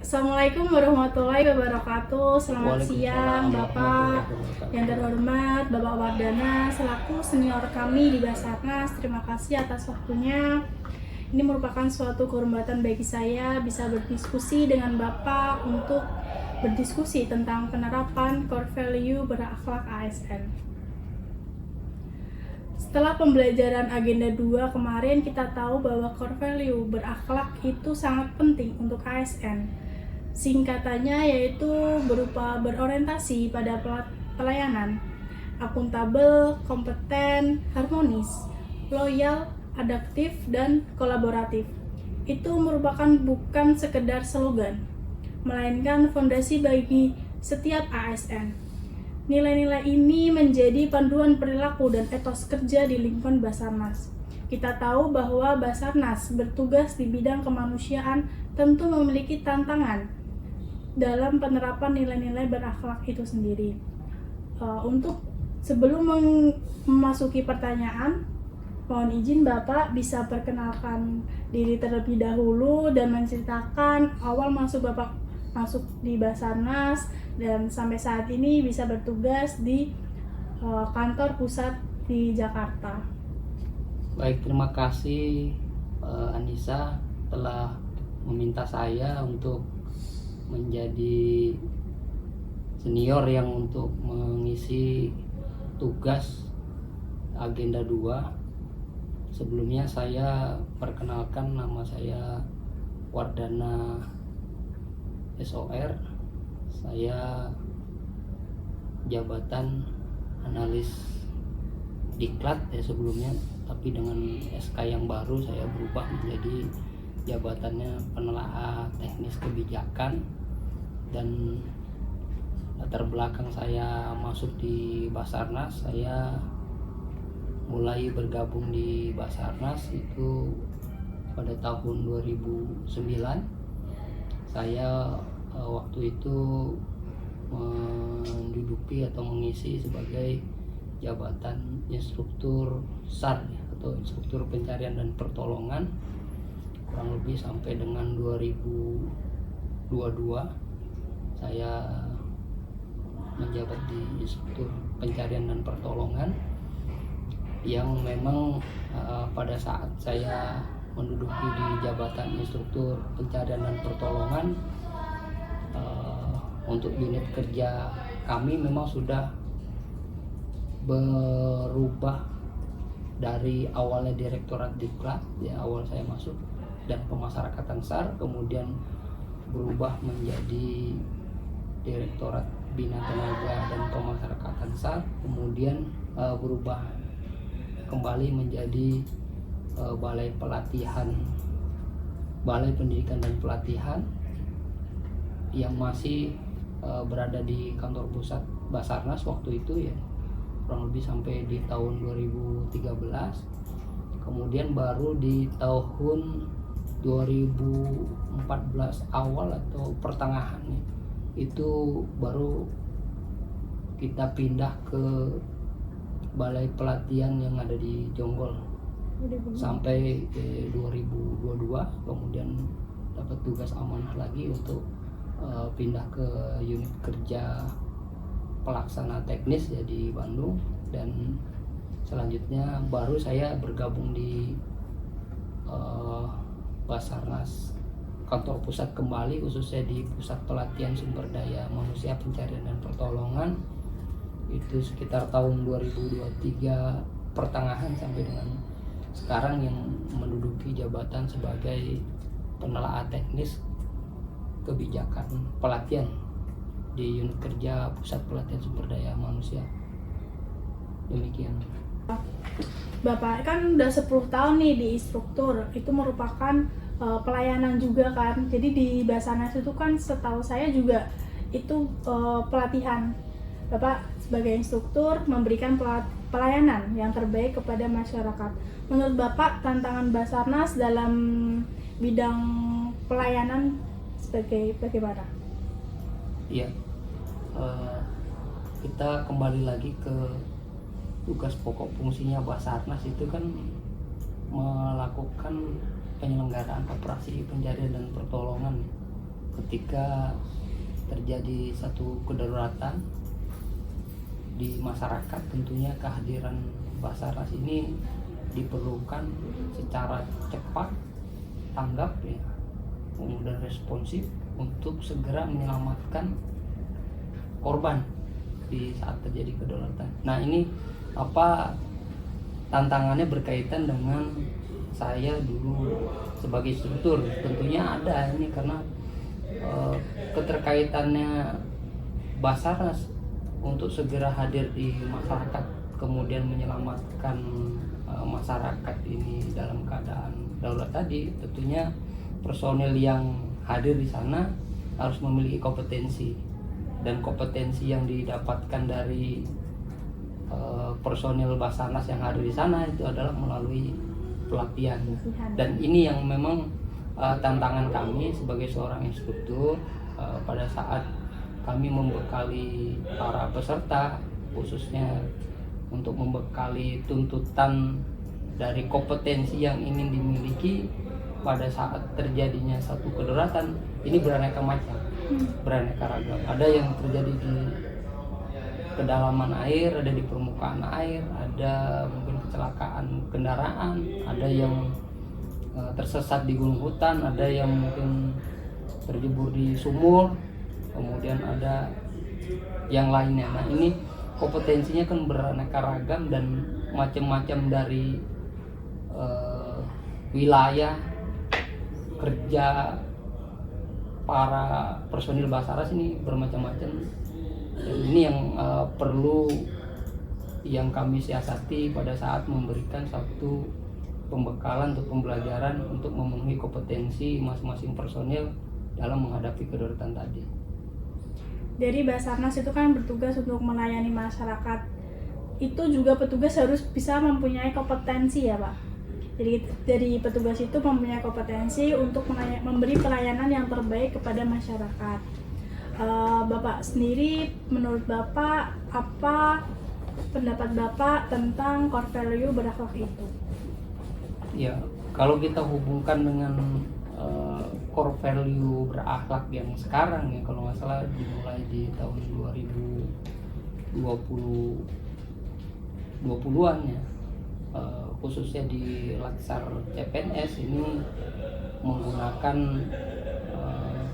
Assalamualaikum warahmatullahi wabarakatuh. Selamat siang Bapak yang terhormat, Bapak Wardana selaku senior kami di Basarnas. Terima kasih atas waktunya. Ini merupakan suatu kehormatan bagi saya bisa berdiskusi dengan Bapak untuk berdiskusi tentang penerapan core value berakhlak ASN. Setelah pembelajaran agenda 2 kemarin, kita tahu bahwa core value berakhlak itu sangat penting untuk ASN. Singkatannya yaitu berupa berorientasi pada pelayanan, akuntabel, kompeten, harmonis, loyal, adaptif, dan kolaboratif. Itu merupakan bukan sekedar slogan, melainkan fondasi bagi setiap ASN. Nilai-nilai ini menjadi panduan perilaku dan etos kerja di lingkungan Basarnas. Kita tahu bahwa Basarnas bertugas di bidang kemanusiaan tentu memiliki tantangan dalam penerapan nilai-nilai berakhlak itu sendiri. Untuk sebelum memasuki pertanyaan, mohon izin Bapak bisa perkenalkan diri terlebih dahulu dan menceritakan awal Bapak masuk di Basarnas dan sampai saat ini bisa bertugas di kantor pusat di Jakarta. Baik, terima kasih Anissa telah meminta saya untuk menjadi senior yang untuk mengisi tugas agenda 2. Sebelumnya saya perkenalkan, nama saya Wardana SOR. Saya jabatan analis diklat sebelumnya, tapi dengan SK yang baru saya berubah menjadi jabatannya penelaah teknis kebijakan. Dan latar belakang saya masuk di Basarnas, saya mulai bergabung di Basarnas itu pada tahun 2009. Saya waktu itu menduduki atau mengisi sebagai jabatan instruktur SAR atau instruktur pencarian dan pertolongan, kurang lebih sampai dengan 2022 saya menjabat di instruktur pencarian dan pertolongan, yang memang pada saat saya menduduki di jabatan instruktur pencarian dan pertolongan, untuk unit kerja kami memang sudah berubah dari awalnya direktorat diklat ya awal saya masuk dan pemasyarakatan SAR, kemudian berubah menjadi direktorat bina tenaga dan pemasyarakatan SAR, kemudian berubah kembali menjadi balai pendidikan dan pelatihan yang masih berada di kantor pusat Basarnas waktu itu ya, kurang lebih sampai di tahun 2013. Kemudian baru di tahun 2014 awal atau pertengahan itu baru kita pindah ke balai pelatihan yang ada di Jonggol sampai 2022, kemudian dapat tugas amanah lagi untuk pindah ke unit kerja pelaksana teknis ya di Bandung, dan selanjutnya baru saya bergabung di Basarnas kantor pusat kembali, khususnya di pusat pelatihan sumber daya manusia pencarian dan pertolongan, itu sekitar tahun 2023 pertengahan sampai dengan sekarang, yang menduduki jabatan sebagai penelaah teknis kebijakan pelatihan di unit kerja pusat pelatihan sumber daya manusia. Demikian. Bapak kan udah 10 tahun nih di instruktur, itu merupakan pelayanan juga kan. Jadi di Basarnas itu kan setahu saya juga itu pelatihan. Bapak sebagai instruktur memberikan pelayanan yang terbaik kepada masyarakat. Menurut Bapak, tantangan Basarnas dalam bidang pelayanan sebagai bagaimana? Iya, kita kembali lagi ke tugas pokok fungsinya Basarnas itu kan melakukan penyelenggaraan operasi pencarian dan pertolongan ketika terjadi satu kedaruratan di masyarakat, tentunya kehadiran Basarnas ini diperlukan secara cepat, tanggap ya, kemudian responsif untuk segera menyelamatkan korban di saat terjadi kedaruratan. Nah, ini apa tantangannya berkaitan dengan saya dulu sebagai instruktur. Tentunya ada ini karena keterkaitannya Basarnas untuk segera hadir di masyarakat, kemudian menyelamatkan masyarakat ini dalam keadaan darurat tadi. Tentunya personel yang hadir di sana harus memiliki kompetensi, dan kompetensi yang didapatkan dari personel Basarnas yang hadir di sana itu adalah melalui pelatihan. Dan ini yang memang tantangan kami sebagai seorang instruktur pada saat kami membekali para peserta, khususnya untuk membekali tuntutan dari kompetensi yang ingin dimiliki pada saat terjadinya satu kedaruratan. Ini beraneka macam, beraneka ragam. Ada yang terjadi di kedalaman air, ada di permukaan air, ada mungkin kecelakaan kendaraan, ada yang tersesat di gunung hutan, ada yang mungkin terjebur di sumur, kemudian ada yang lainnya. Nah, ini kompetensinya kan beraneka ragam dan macam-macam dari wilayah kerja para personil Basarnas ini bermacam-macam. Dan ini yang perlu yang kami siasati pada saat memberikan satu pembekalan untuk pembelajaran untuk memenuhi kompetensi masing-masing personil dalam menghadapi kedaruratan tadi. Jadi Basarnas itu kan bertugas untuk melayani masyarakat. Itu juga petugas harus bisa mempunyai kompetensi ya Pak. Jadi dari petugas itu mempunyai kompetensi untuk memberi pelayanan yang terbaik kepada masyarakat. Bapak sendiri, menurut Bapak, apa pendapat Bapak tentang core value berakhlak itu? Ya, kalau kita hubungkan dengan core value berakhlak yang sekarang ya, kalau nggak salah dimulai di tahun 2020-an ya, khususnya di Latsar CPNS ini menggunakan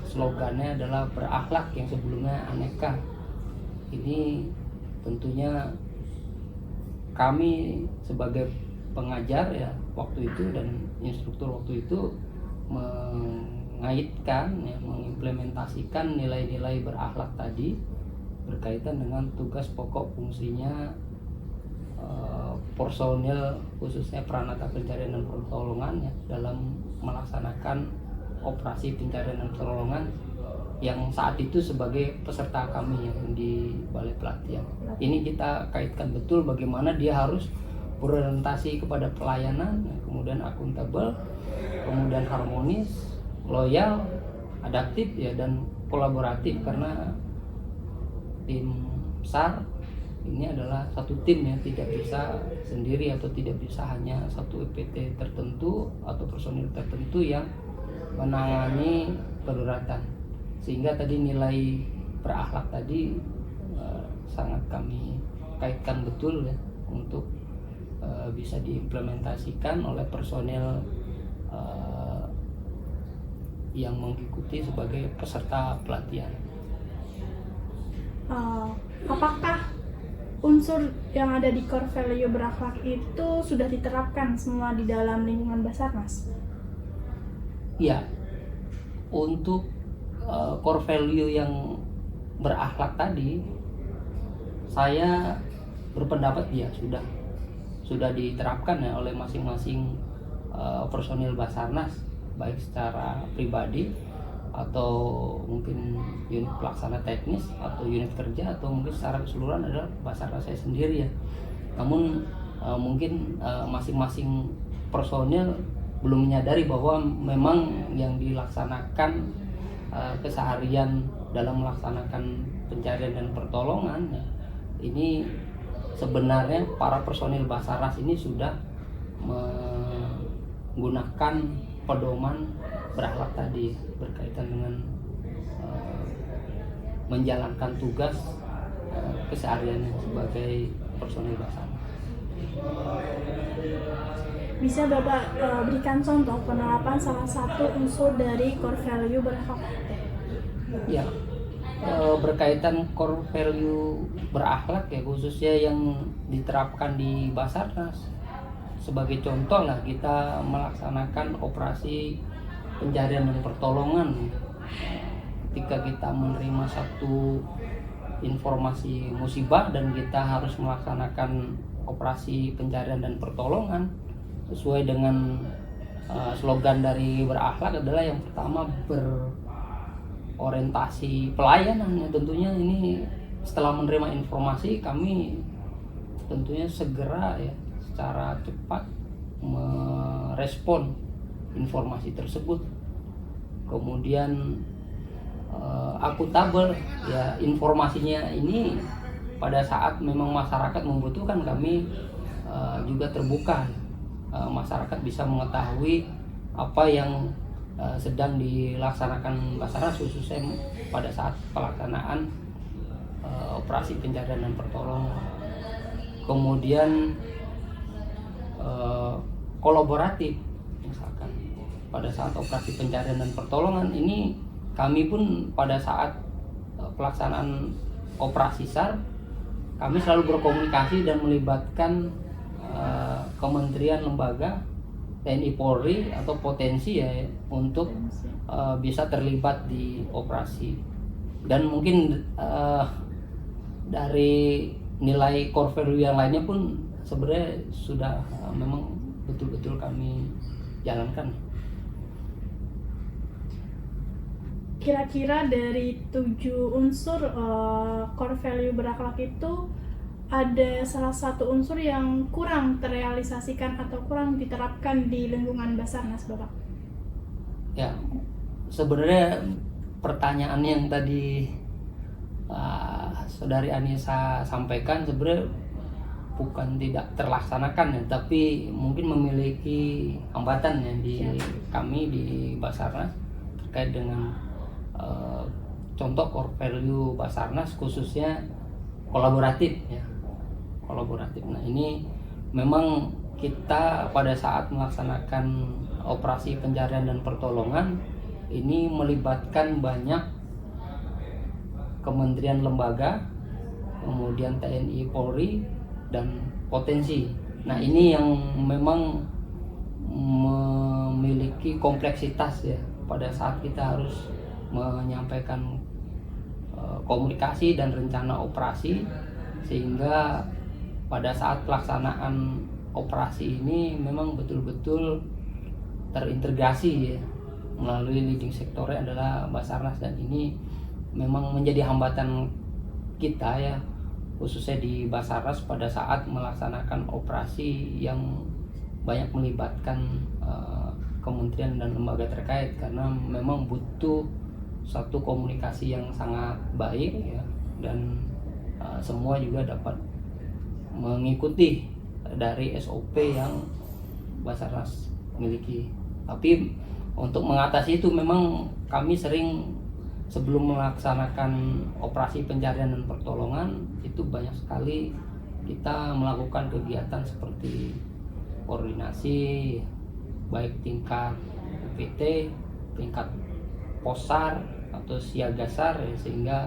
slogannya adalah berakhlak yang sebelumnya aneka. Ini tentunya kami sebagai pengajar ya waktu itu dan instruktur waktu itu mengaitkan ya, mengimplementasikan nilai-nilai berakhlak tadi berkaitan dengan tugas pokok fungsinya personil khususnya Pranata Pencarian dan Pertolongan ya, dalam melaksanakan operasi pencarian dan pertolongan yang saat itu sebagai peserta kami yang di balai pelatihan. Ini kita kaitkan betul bagaimana dia harus berorientasi kepada pelayanan, kemudian akuntabel, kemudian harmonis, loyal, adaptif ya, dan kolaboratif, karena tim SAR ini adalah satu tim ya, tidak bisa sendiri atau tidak bisa hanya satu EPT tertentu atau personil tertentu yang menangani kedaruratan. Sehingga tadi nilai berakhlak tadi sangat kami kaitkan betul ya untuk bisa diimplementasikan oleh personel yang mengikuti sebagai peserta pelatihan. Apakah unsur yang ada di core value berakhlak itu sudah diterapkan semua di dalam lingkungan Basarnas? Ya, untuk core value yang berakhlak tadi, saya berpendapat ya sudah diterapkan ya oleh masing-masing personil Basarnas, baik secara pribadi atau mungkin unit pelaksana teknis atau unit kerja, atau mungkin secara keseluruhan adalah Basarnas saya sendiri ya. Namun mungkin masing-masing personil belum menyadari bahwa memang yang dilaksanakan keseharian dalam melaksanakan pencarian dan pertolongan ya, ini sebenarnya para personil Basarnas ini sudah menggunakan pedoman berakhlak tadi berkaitan dengan menjalankan tugas kesehariannya sebagai personil Basarnas. Bisa Bapak berikan contoh penerapan salah satu unsur dari core value berakhlak? Ya, berkaitan core value berakhlak ya, khususnya yang diterapkan di Basarnas. Sebagai contoh lah, kita melaksanakan operasi pencarian dan pertolongan. Ketika kita menerima satu informasi musibah dan kita harus melaksanakan operasi pencarian dan pertolongan sesuai dengan slogan dari berakhlak adalah yang pertama berorientasi pelayanan. Ya, tentunya ini setelah menerima informasi kami tentunya segera ya secara cepat merespon informasi tersebut, kemudian akuntabel ya informasinya ini. Pada saat memang masyarakat membutuhkan, kami juga terbuka, masyarakat bisa mengetahui apa yang sedang dilaksanakan Basarnas, khususnya pada saat pelaksanaan operasi pencarian dan pertolongan. Kemudian kolaboratif, misalkan pada saat operasi pencarian dan pertolongan ini kami pun pada saat pelaksanaan operasi SAR kami selalu berkomunikasi dan melibatkan kementerian lembaga TNI Polri atau potensi ya untuk bisa terlibat di operasi. Dan mungkin dari nilai core value yang lainnya pun sebenarnya sudah memang betul-betul kami jalankan. Kira-kira dari 7 unsur core value berakhlak itu ada salah satu unsur yang kurang terrealisasikan atau kurang diterapkan di lingkungan Basarnas, Bapak? Ya, sebenarnya pertanyaan yang tadi Saudari Anissa sampaikan sebenarnya bukan tidak terlaksanakan ya, tapi mungkin memiliki hambatan ya di kami di Basarnas terkait dengan contoh core value Basarnas khususnya kolaboratif ya, kolaboratif. Nah ini memang kita pada saat melaksanakan operasi pencarian dan pertolongan ini melibatkan banyak kementerian lembaga, kemudian TNI Polri dan potensi. Nah ini yang memang memiliki kompleksitas ya pada saat kita harus menyampaikan komunikasi dan rencana operasi, sehingga pada saat pelaksanaan operasi ini memang betul-betul terintegrasi ya melalui leading sektornya adalah Basarnas, dan ini memang menjadi hambatan kita ya khususnya di Basarnas pada saat melaksanakan operasi yang banyak melibatkan kementerian dan lembaga terkait, karena memang butuh satu komunikasi yang sangat baik ya, dan semua juga dapat mengikuti dari SOP yang Basarnas miliki. Tapi untuk mengatasi itu memang kami sering sebelum melaksanakan operasi pencarian dan pertolongan itu banyak sekali kita melakukan kegiatan seperti koordinasi baik tingkat UPT, tingkat posar atau siagasar ya, sehingga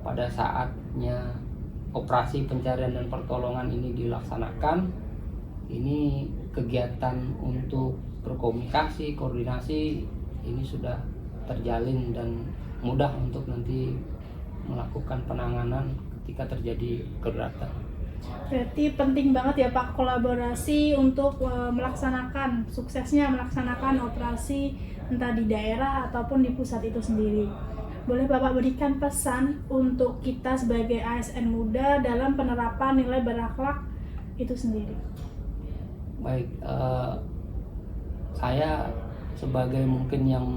pada saatnya operasi pencarian dan pertolongan ini dilaksanakan, ini kegiatan untuk berkomunikasi, koordinasi ini sudah terjalin dan mudah untuk nanti melakukan penanganan ketika terjadi keberatan. Berarti penting banget ya Pak kolaborasi untuk melaksanakan suksesnya melaksanakan operasi entah di daerah ataupun di pusat itu sendiri. Boleh Bapak berikan pesan untuk kita sebagai ASN muda dalam penerapan nilai berakhlak itu sendiri? Baik, saya sebagai mungkin yang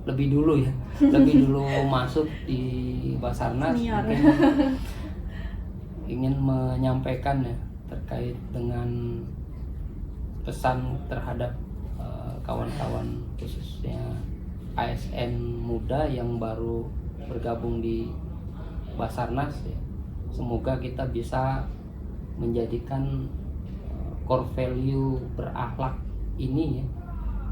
lebih dulu ya, lebih dulu masuk di Basarnas, mungkin ingin menyampaikan ya terkait dengan pesan terhadap kawan-kawan khususnya ASN muda yang baru bergabung di Basarnas ya. Semoga kita bisa menjadikan core value berakhlak ini ya,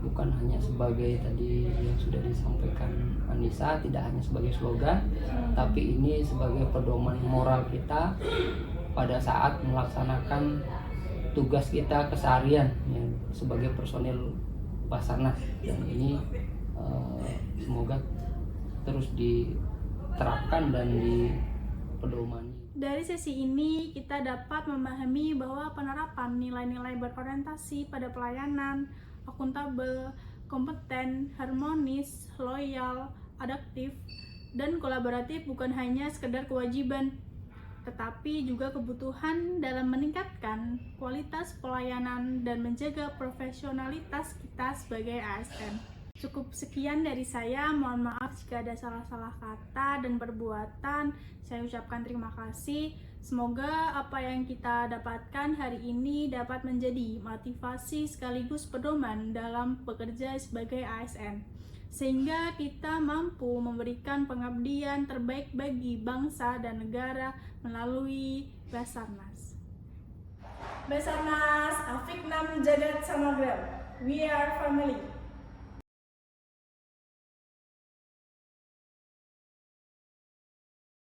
bukan hanya sebagai tadi yang sudah disampaikan Anissa, tidak hanya sebagai slogan, tapi ini sebagai pedoman moral kita pada saat melaksanakan tugas kita keseharian ya, sebagai personil Basarnas. Dan ini semoga terus diterapkan dan dipedomani. Dari sesi ini kita dapat memahami bahwa penerapan nilai-nilai berorientasi pada pelayanan, akuntabel, kompeten, harmonis, loyal, adaptif, dan kolaboratif bukan hanya sekedar kewajiban, tetapi juga kebutuhan dalam meningkatkan kualitas pelayanan dan menjaga profesionalitas kita sebagai ASN. Cukup sekian dari saya, mohon maaf jika ada salah-salah kata dan perbuatan. Saya ucapkan terima kasih. Semoga apa yang kita dapatkan hari ini dapat menjadi motivasi sekaligus pedoman dalam bekerja sebagai ASN, sehingga kita mampu memberikan pengabdian terbaik bagi bangsa dan negara melalui Basarnas. Basarnas, Afiknam Jagat Samagram. We are family.